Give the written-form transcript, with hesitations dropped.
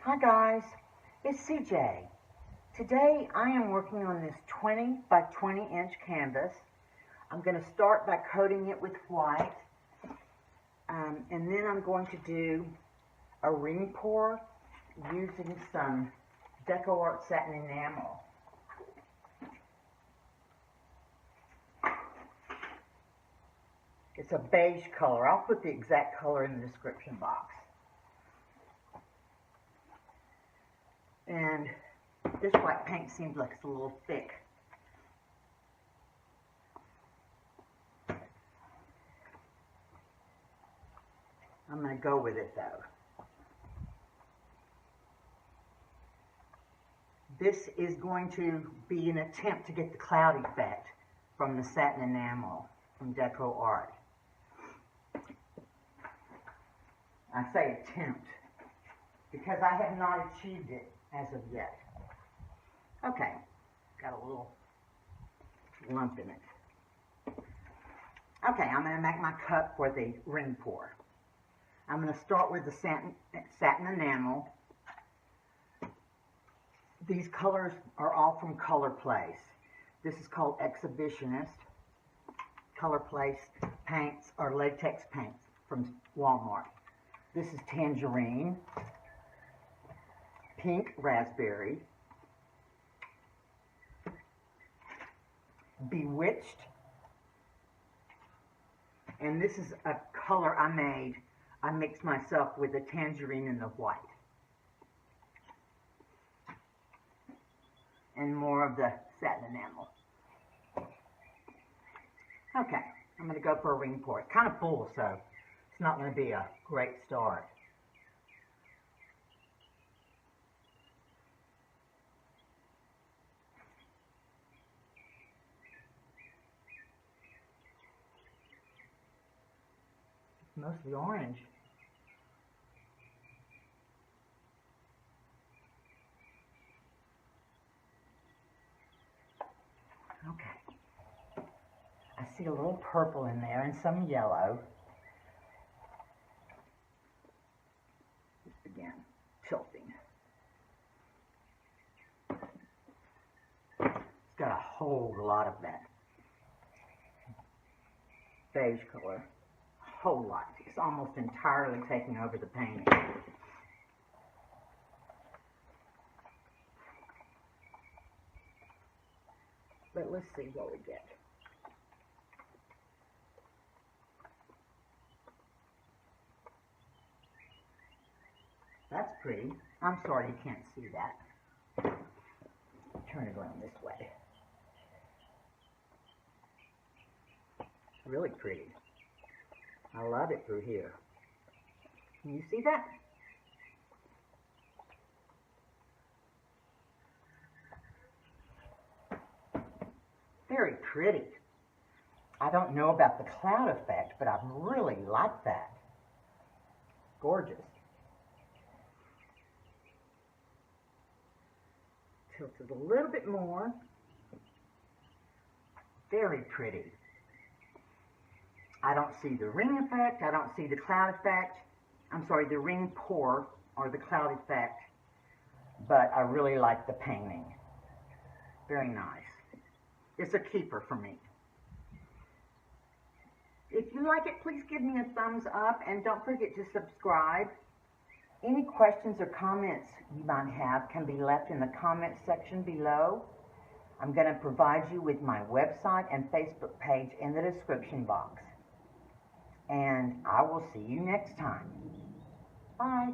Hi guys, it's CJ. Today I am working on this 20 by 20 inch canvas. I'm going to start by coating it with white, and then I'm going to do a ring pour using some Deco Art satin enamel. It's a beige color. I'll put the exact color in the description box. And this white paint seems like it's a little thick. I'm going to go with it though. This is going to be an attempt to get the cloud effect from the satin enamel from Deco Art. I say attempt because I have not achieved it as of yet. Okay, got a little lump in it. Okay, I'm going to make my cup for the ring pour. I'm going to start with the satin enamel. These colors are all from Color Place. This is called Exhibitionist. Color Place paints or latex paints from Walmart. This is Tangerine, Pink Raspberry, Bewitched, and this is a color I made. I mixed myself with the tangerine and the white. And more of the satin enamel. Okay, I'm going to go for a ring pour. It's kind of full, so it's not going to be a great start. It's mostly orange. Okay. I see a little purple in there and some yellow. Just again, tilting. It's got a whole lot of that beige color. A whole lot. It's almost entirely taking over the painting. But let's see what we get. That's pretty. I'm sorry you can't see that. Turn it around this way. Really pretty. I love it through here. Can you see that? Very pretty. I don't know about the cloud effect, but I really like that. Gorgeous. Tilt it a little bit more. Very pretty. I don't see the ring effect. I don't see the cloud effect. I'm sorry, the ring pour or the cloud effect. But I really like the painting. Very nice. It's a keeper for me. If you like it, please give me a thumbs up and don't forget to subscribe. Any questions or comments you might have can be left in the comments section below. I'm going to provide you with my website and Facebook page in the description box. And I will see you next time. Bye.